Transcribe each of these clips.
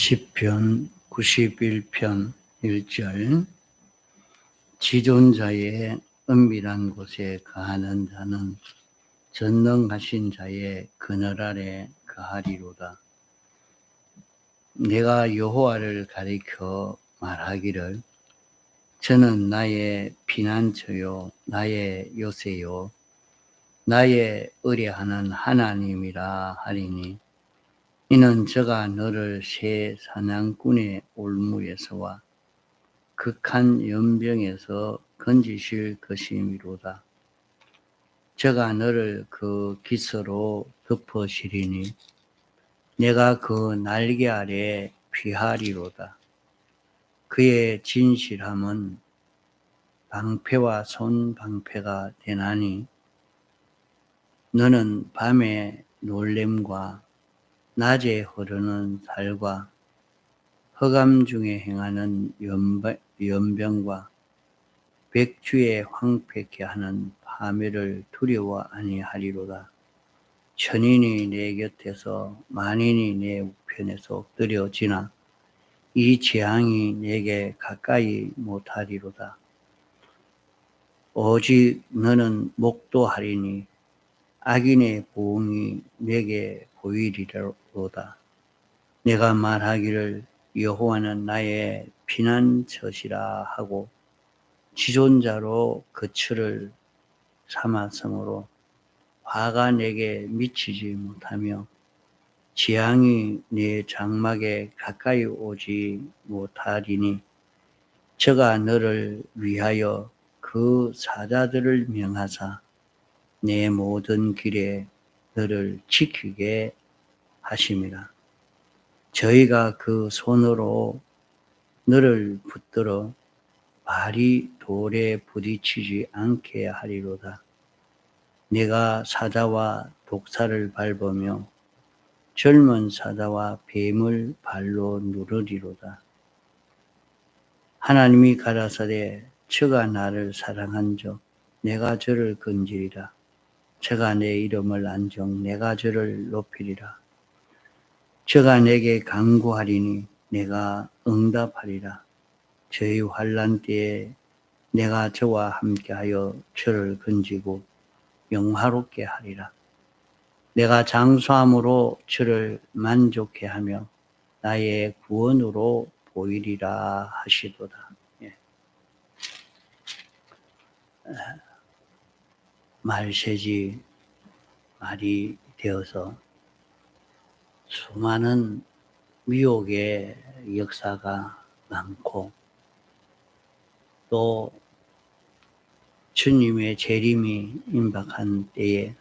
시편 91편 1절. 지존자의 은밀한 곳에 거하는 자는 전능하신 자의 그늘 아래 거하리로다. 내가 여호와를 가리켜 말하기를 저는 나의 피난처요 나의 요새요 나의 의뢰하는 하나님이라 하리니 이는 저가 너를 새 사냥꾼의 올무에서와 극한 연병에서 건지실 것이미로다. 저가 너를 그 기서로 덮으시리니 내가 그 날개 아래 피하리로다. 그의 진실함은 방패와 손방패가 되나니 너는 밤에 놀램과 낮에 흐르는 살과 허감 중에 행하는 연병과 백주에 황폐케 하는 파멸을 두려워 아니하리로다. 천인이 내 곁에서 만인이 내 우편에서 엎드려지나 이 재앙이 내게 가까이 못하리로다. 오직 너는 목도하리니 악인의 보응이 내게 보이리로다. 내가 말하기를 여호와는 나의 피난처시라 하고 지존자로 거처를 삼았으므로 화가 내게 미치지 못하며 재앙이 내 장막에 가까이 오지 못하리니 저가 너를 위하여 그 사자들을 명하사 내 모든 길에 너를 지키게 하심이라. 저희가 그 손으로 너를 붙들어 발이 돌에 부딪히지 않게 하리로다. 내가 사자와 독사를 밟으며 젊은 사자와 뱀을 발로 누르리로다. 하나님이 가라사대 저가 나를 사랑한즉 내가 저를 건지리라. 저가 내 이름을 안정 내가 저를 높이리라. 저가 내게 간구하리니 내가 응답하리라. 저희 환난 때에 내가 저와 함께하여 저를 건지고 영화롭게 하리라. 내가 장수함으로 저를 만족해 하며 나의 구원으로 보이리라 하시도다. 말세지 말이 되어서 수많은 미혹의 역사가 많고 또 주님의 재림이 임박한 때에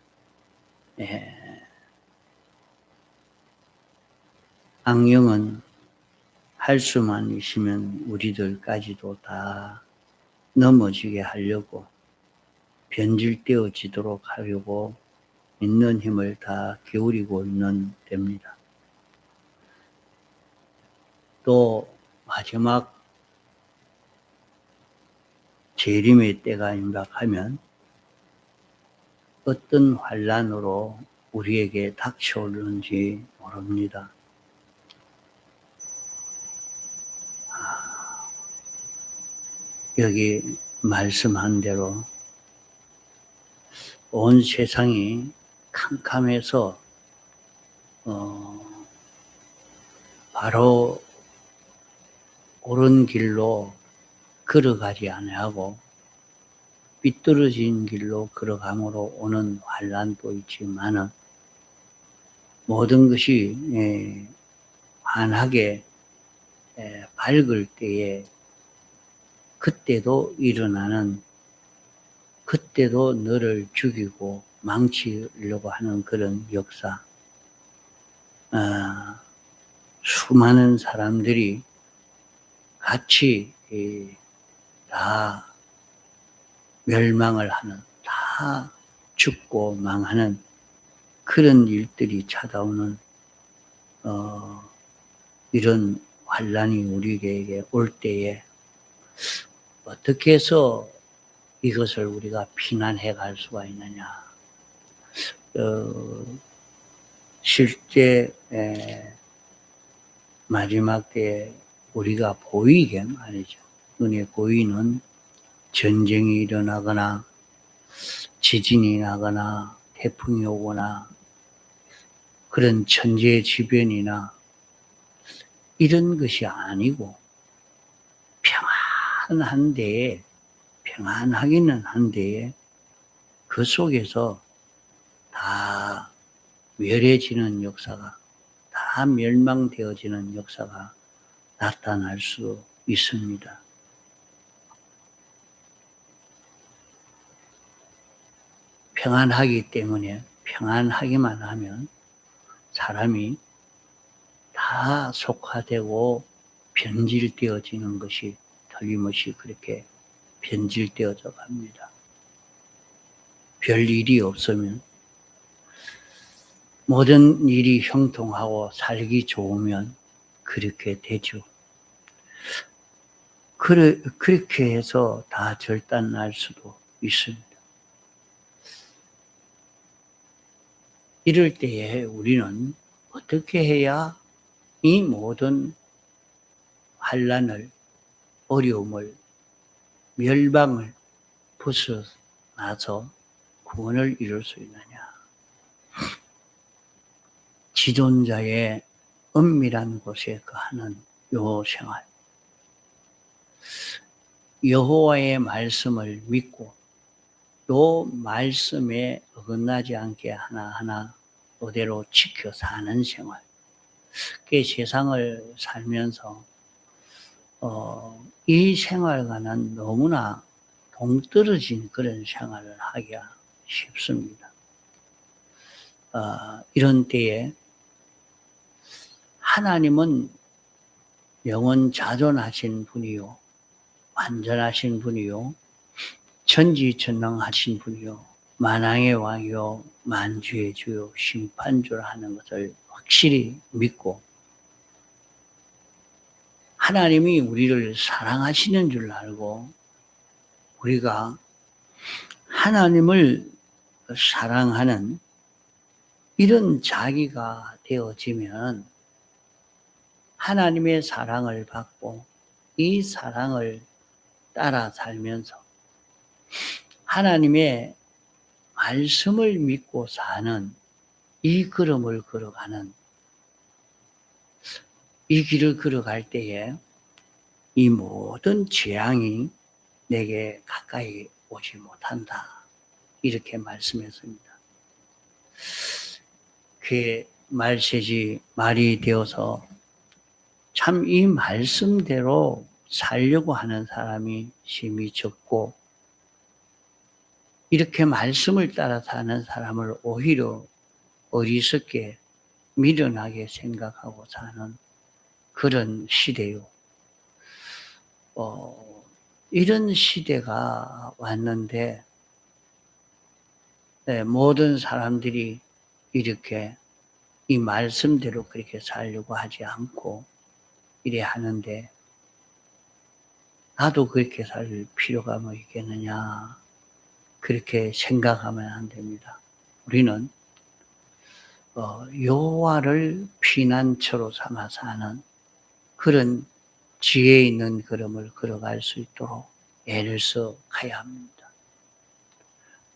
악령은 할 수만 있으면 우리들까지도 다 넘어지게 하려고 변질되어지도록 하려고 있는 힘을 다 기울이고 있는 때입니다. 또 마지막 재림의 때가 임박하면 어떤 환난으로 우리에게 닥쳐오는지 모릅니다. 여기 말씀한 대로 온 세상이 캄캄해서 바로 옳은 길로 걸어가지 아니하고 삐뚤어진 길로 걸어감으로 오는 환난도 있지만은 모든 것이 환하게 밝을 때에 그때도 일어나는 그때도 너를 죽이고 망치려고 하는 그런 역사. 수많은 사람들이 같이 다 멸망을 하는, 다 죽고 망하는 그런 일들이 찾아오는 이런 환난이 우리에게 올 때에 어떻게 해서 이것을 우리가 피난해 갈 수가 있느냐. 실제 마지막 때에 우리가 보이게 말이죠. 눈에 보이는 전쟁이 일어나거나 지진이 나거나 태풍이 오거나 그런 천재지변이나 이런 것이 아니고 평안한 데에 평안하기는 한데 그 속에서 다 멸해지는 역사가 다 멸망되어지는 역사가 나타날 수 있습니다. 평안하기 때문에 평안하기만 하면 사람이 다 속화되고 변질되어지는 것이 틀림없이 그렇게 변질되어져 갑니다. 별 일이 없으면 모든 일이 형통하고 살기 좋으면 그렇게 되죠. 그렇게 해서 다 절단날 수도 있습니다. 이럴 때에 우리는 어떻게 해야 이 모든 환난을, 어려움을, 멸망을 벗어나서 구원을 이룰 수 있느냐? 지존자의 은밀한 곳에 거하는 요 생활, 여호와의 말씀을 믿고 요 말씀에 어긋나지 않게 하나하나 그대로 지켜 사는 생활. 그 세상을 살면서 이 생활과는 너무나 동떨어진 그런 생활을 하기가 쉽습니다. 이런 때에 하나님은 영원자존하신 분이요, 완전하신 분이요, 전지전능하신 분이요, 만왕의 왕이요, 만주의 주요, 심판주라 하는 것을 확실히 믿고 하나님이 우리를 사랑하시는 줄 알고 우리가 하나님을 사랑하는 이런 자기가 되어지면 하나님의 사랑을 받고 이 사랑을 따라 살면서 하나님의 말씀을 믿고 사는 이 걸음을 걸어가는 이 길을 걸어갈 때에 이 모든 재앙이 내게 가까이 오지 못한다. 이렇게 말씀했습니다. 그 말세지 말이 되어서 참 이 말씀대로 살려고 하는 사람이 심히 적고 이렇게 말씀을 따라 사는 사람을 오히려 어리석게 미련하게 생각하고 사는 그런 시대요. 이런 시대가 왔는데 모든 사람들이 이렇게 이 말씀대로 그렇게 살려고 하지 않고 이래 하는데 나도 그렇게 살 필요가 뭐 있겠느냐 그렇게 생각하면 안 됩니다. 우리는 여호와를 피난처로 삼아 사는 그런 지혜 있는 걸음을 걸어갈 수 있도록 애를 써 가야 합니다.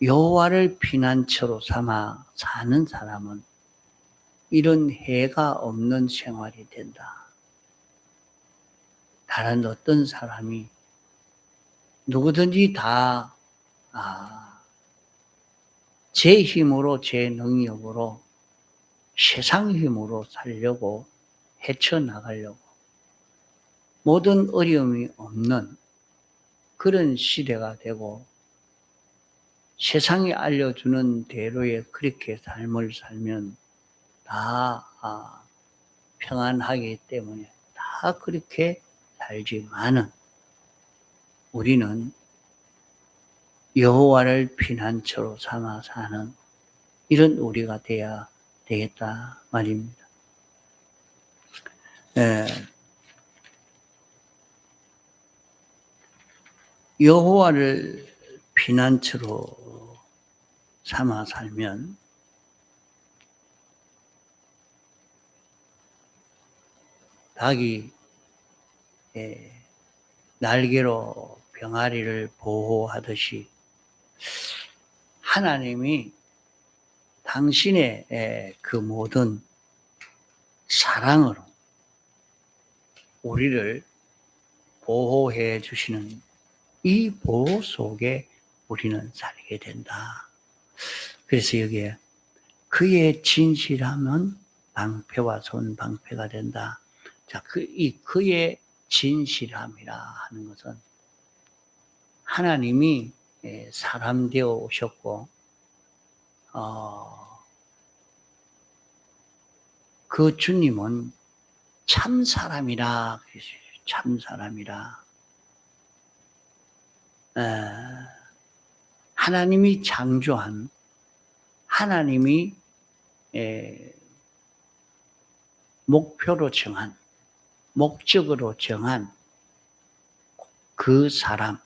여호와를 피난처로 삼아 사는 사람은 이런 해가 없는 생활이 된다. 다른 어떤 사람이 누구든지 다 제 힘으로 제 능력으로 세상 힘으로 살려고 헤쳐나가려고 모든 어려움이 없는 그런 시대가 되고 세상이 알려주는 대로의 그렇게 삶을 살면 다 평안하기 때문에 다 그렇게 살지만은 우리는 여호와를 피난처로 삼아 사는 이런 우리가 돼야 되겠다 말입니다. 여호와를 피난처로 삼아 살면 닭이 날개로 병아리를 보호하듯이 하나님이 당신의 그 모든 사랑으로 우리를 보호해 주시는 이 보호 속에 우리는 살게 된다. 그래서 여기에 그의 진실함은 방패와 손방패가 된다. 자, 그의 진실함이라 하는 것은 하나님이 사람 되어 오셨고, 그 주님은 참 사람이라, 참 사람이라. 하나님이 창조한, 하나님이 목표로 정한, 목적으로 정한 그 사람,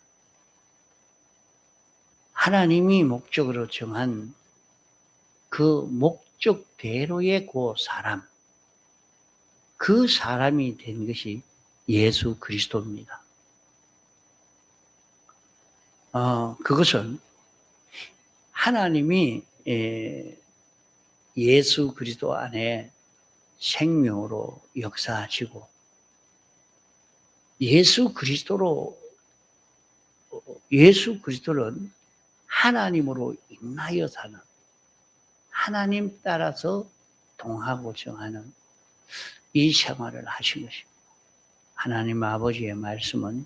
하나님이 목적으로 정한 그 목적대로의 그 사람, 그 사람이 된 것이 예수 그리스도입니다. 그것은 하나님이 예수 그리스도 안에 생명으로 역사하시고 예수 그리스도는 하나님으로 임하여 사는, 하나님 따라서 동하고 정하는 이 생활을 하신 것입니다. 하나님 아버지의 말씀은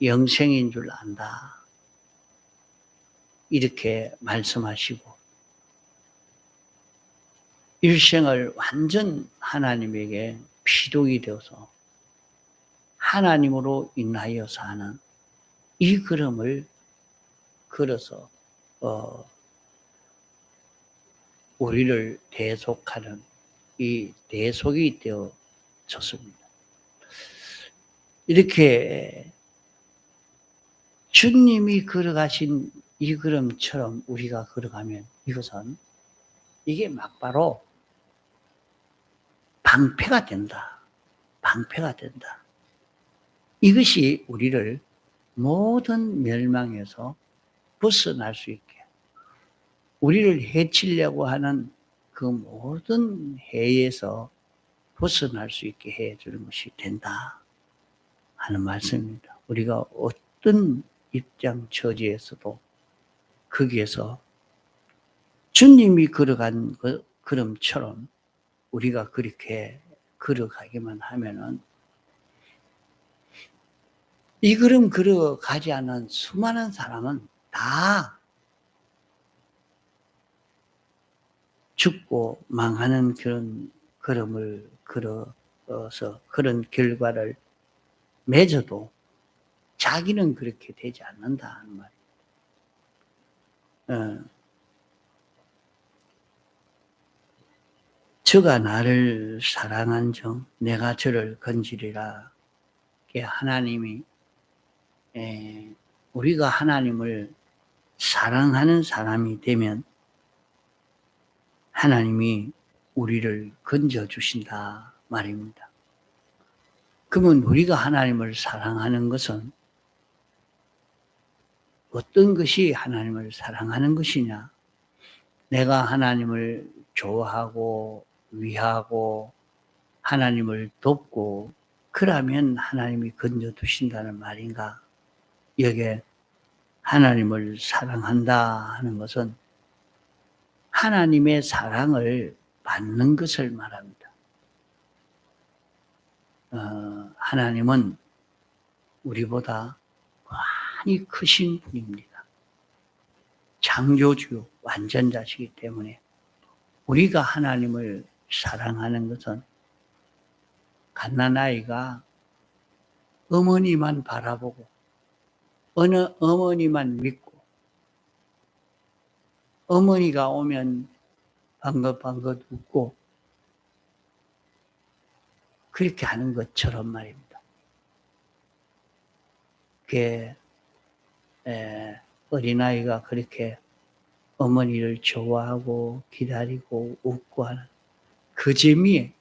영생인 줄 안다. 이렇게 말씀하시고 일생을 완전 하나님에게 피동이 되어서 하나님으로 인하여 사는 이 걸음을 걸어서 우리를 대속하는 이 대속이 되어졌습니다. 이렇게 주님이 걸어가신 이 걸음처럼 우리가 걸어가면 이것은 이게 막바로 방패가 된다. 방패가 된다. 이것이 우리를 모든 멸망에서 벗어날 수 있게, 우리를 해치려고 하는 그 모든 해에서 벗어날 수 있게 해주는 것이 된다 하는 말씀입니다. 우리가 어떤 입장 처지에서도 거기에서 주님이 걸어간 그 걸음처럼 우리가 그렇게 걸어가기만 하면은 이 걸음 걸어가지 않은 수많은 사람은 다 죽고 망하는 그런 걸음을 걸어서 그런 결과를 맺어도 자기는 그렇게 되지 않는다 하는 말이에요. 저가 나를 사랑한 정 내가 저를 건지리라. 하나님이 우리가 하나님을 사랑하는 사람이 되면 하나님이 우리를 건져주신다 말입니다. 그러면 우리가 하나님을 사랑하는 것은 어떤 것이 하나님을 사랑하는 것이냐? 내가 하나님을 좋아하고 위하고 하나님을 돕고 그러면 하나님이 건져주신다는 말인가? 여기에 하나님을 사랑한다 하는 것은 하나님의 사랑을 받는 것을 말합니다. 하나님은 우리보다 많이 크신 분입니다. 창조주, 완전자시기 때문에 우리가 하나님을 사랑하는 것은 갓난아이가 어머니만 바라보고 어느 어머니만 믿고 어머니가 오면 반긋반긋 웃고 그렇게 하는 것처럼 말입니다. 그게 어린아이가 그렇게 어머니를 좋아하고 기다리고 웃고 하는 그 재미에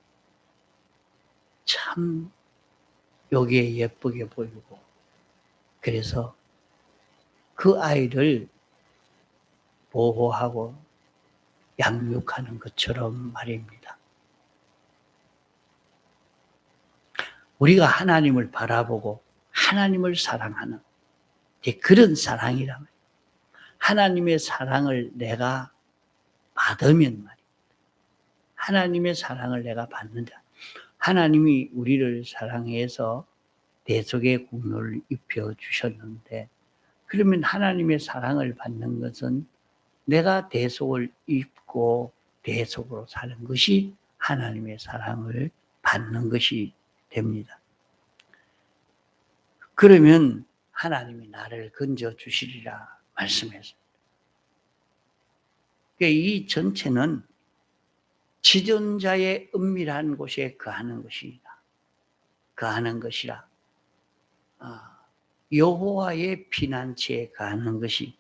참 여기에 예쁘게 보이고, 그래서 그 아이를 보호하고 양육하는 것처럼 말입니다. 우리가 하나님을 바라보고 하나님을 사랑하는 그런 사랑이라면, 하나님의 사랑을 내가 받으면 말입니다. 하나님의 사랑을 내가 받는다. 하나님이 우리를 사랑해서 대속의 국로를 입혀주셨는데, 그러면 하나님의 사랑을 받는 것은 내가 대속을 입고 대속으로 사는 것이 하나님의 사랑을 받는 것이 됩니다. 그러면 하나님이 나를 건져주시리라 말씀했습니다. 이 전체는 지존자의 은밀한 곳에 거하는 것이다. 거하는 것이라. 여호와의 피난처에 거하는 것이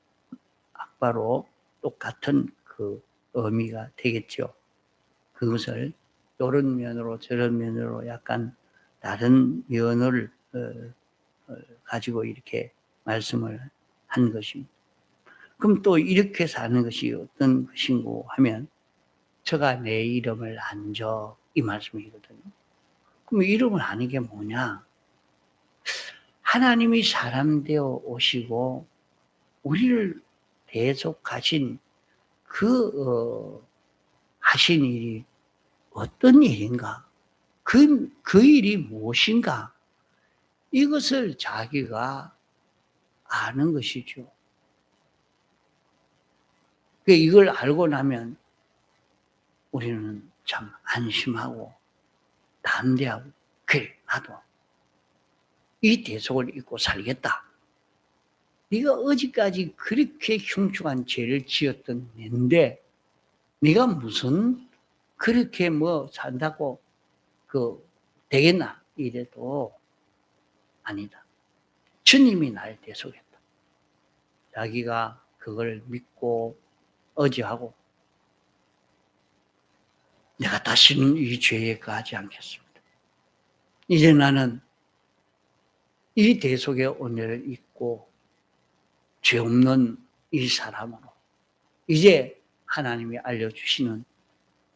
바로 똑같은 그 의미가 되겠죠. 그것을 이런 면으로 저런 면으로 약간 다른 면을 가지고 이렇게 말씀을 한 것입니다. 그럼 또 이렇게 사는 것이 어떤 것인고 하면, 저가 내 이름을 안적, 이 말씀이거든요. 그럼 이름을 아는 게 뭐냐? 하나님이 사람 되어 오시고 우리를 대속하신 하신 일이 어떤 일인가? 그 일이 무엇인가? 이것을 자기가 아는 것이죠. 이걸 알고 나면 우리는 참 안심하고 담대하고, 그래, 나도 이 대속을 입고 살겠다. 네가 어디까지 그렇게 흉측한 죄를 지었던 낸데 네가 무슨 그렇게 산다고 되겠나? 이래도 아니다. 주님이 날 대속했다. 자기가 그걸 믿고 의지하고, 내가 다시는 이 죄에 가지 않겠습니다. 이제 나는 이 대속의 은혜를 잊고 죄 없는 이 사람으로 이제 하나님이 알려주시는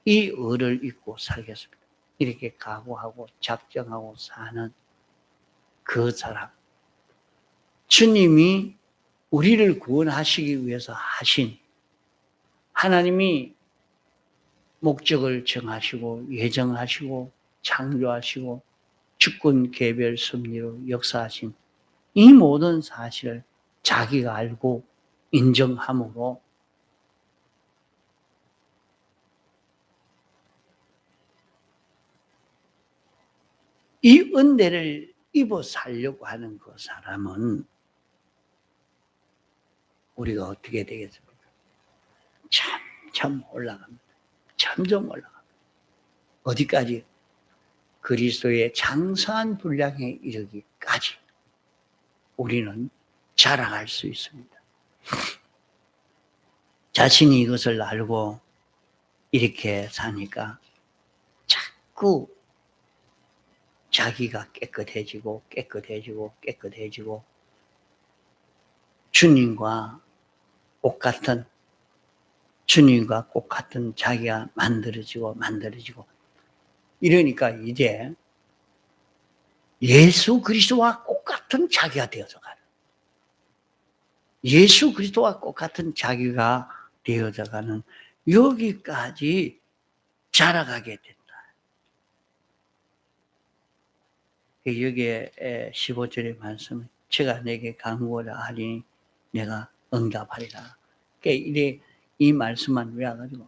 이 의를 잊고 살겠습니다. 이렇게 각오하고 작정하고 사는 그 사람, 주님이 우리를 구원하시기 위해서 하신, 하나님이 목적을 정하시고 예정하시고 창조하시고 주권 개별 섭리로 역사하신 이 모든 사실을 자기가 알고 인정함으로 이 은혜를 입어 살려고 하는 그 사람은 우리가 어떻게 되겠습니까? 참 올라갑니다. 점점 올라갑니다. 어디까지? 그리스도의 장성한 분량에 이르기까지 우리는 자라갈 수 있습니다. 자신이 이것을 알고 이렇게 사니까 자꾸 자기가 깨끗해지고 주님과 꽃 같은 자기가 만들어지고 이러니까 이제 예수 그리스도와 꽃 같은 자기가 되어서 가는, 예수 그리스도와 꽃 같은 자기가 되어져 가는 여기까지 자라가게 된다. 여기에 15절의 말씀, 제가 내게 간구를 하니 내가 응답하리라. 이 말씀만 외워가지고,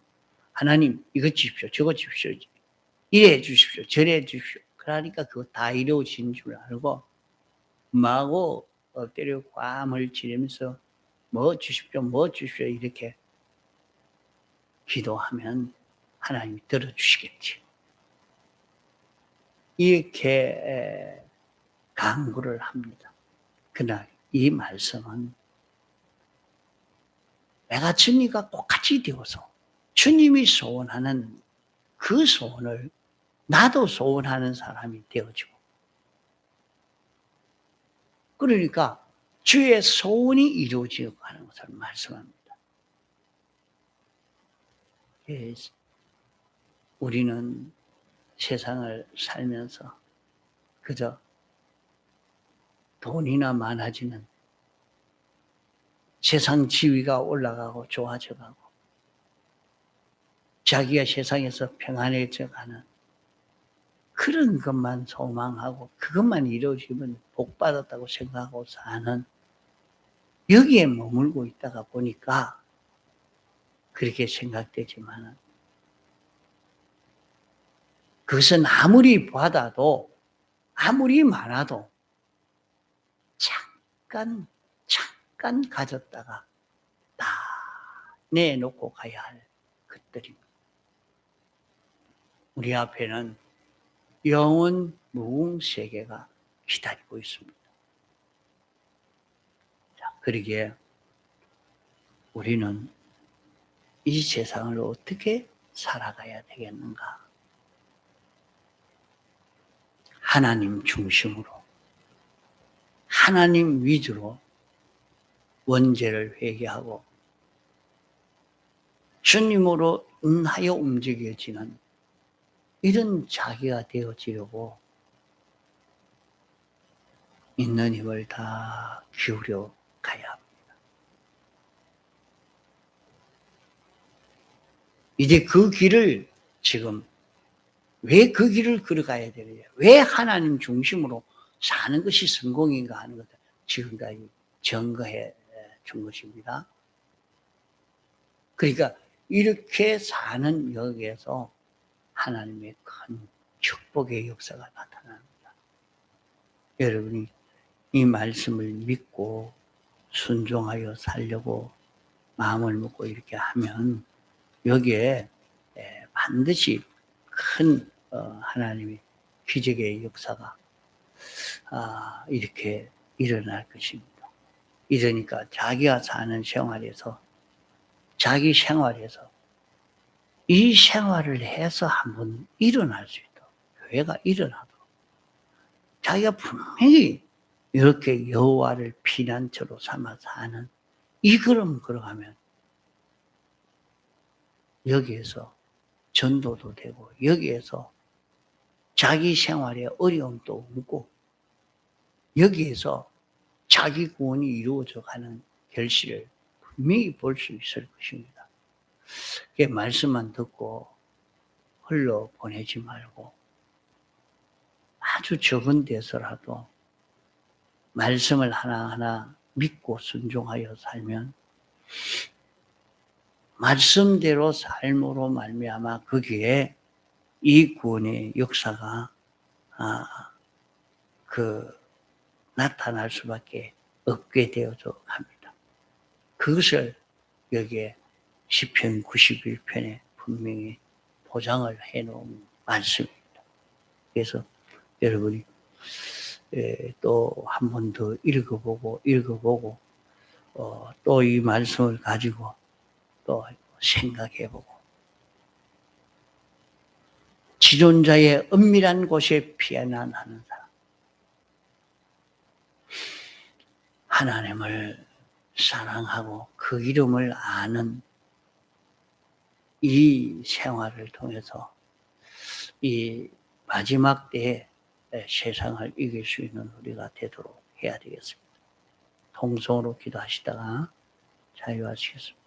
하나님 이것 주십시오, 저것 주십시오, 이래 주십시오, 저래 주십시오. 그러니까 그거 다 이루어진 줄 알고 마구 엎드려 괌을 지르면서 뭐 주십시오 이렇게 기도하면 하나님이 들어주시겠지. 이렇게 간구를 합니다. 그러나 이 말씀은 내가 주님과 똑같이 되어서 주님이 소원하는 그 소원을 나도 소원하는 사람이 되어지고, 그러니까 주의 소원이 이루어지고 하는 것을 말씀합니다. 예, 우리는 세상을 살면서 그저 돈이나 많아지는, 세상 지위가 올라가고 좋아져가고 자기가 세상에서 평안해져가는 그런 것만 소망하고 그것만 이루어지면 복받았다고 생각하고 사는, 여기에 머물고 있다가 보니까 그렇게 생각되지만, 그것은 아무리 받아도 아무리 많아도 잠깐 가졌다가 다 내놓고 가야 할 것들입니다. 우리 앞에는 영원 무궁 세계가 기다리고 있습니다. 자, 그러기에 우리는 이 세상을 어떻게 살아가야 되겠는가? 하나님 중심으로, 하나님 위주로 원죄를 회개하고 주님으로 인하여 움직여지는 이런 자기가 되어지려고 있는 힘을 다 기울여 가야 합니다. 이제 그 길을 지금 왜 그 길을 걸어가야 되느냐, 왜 하나님 중심으로 사는 것이 성공인가 하는 것을 지금까지 증거해 준 것입니다. 그러니까 이렇게 사는 여기에서 하나님의 큰 축복의 역사가 나타납니다. 여러분이 이 말씀을 믿고 순종하여 살려고 마음을 먹고 이렇게 하면 여기에 반드시 큰 하나님의 기적의 역사가 이렇게 일어날 것입니다. 이러니까 자기가 사는 생활에서, 자기 생활에서 이 생활을 해서 한번 일어날 수 있도록, 교회가 일어나도록, 자기가 분명히 이렇게 여호와를 피난처로 삼아 사는 이 걸음 걸어가면 여기에서 전도도 되고, 여기에서 자기 생활에 어려움도 없고, 여기에서 자기 구원이 이루어져 가는 결실을 분명히 볼 수 있을 것입니다. 말씀만 듣고 흘러 보내지 말고 아주 적은 데서라도 말씀을 하나하나 믿고 순종하여 살면 말씀대로 삶으로 말미암아 거기에 이 구원의 역사가 나타날 수밖에 없게 되어져 갑니다. 그것을 여기에 시편 91편에 분명히 보장을 해놓은 말씀입니다. 그래서 여러분이 또 한 번 더 읽어보고 또 이 말씀을 가지고 또 생각해보고, 지존자의 은밀한 곳에 피난하는 사람, 하나님을 사랑하고 그 이름을 아는 이 생활을 통해서 이 마지막 때에 세상을 이길 수 있는 우리가 되도록 해야 되겠습니다. 통성으로 기도하시다가 자유하시겠습니다.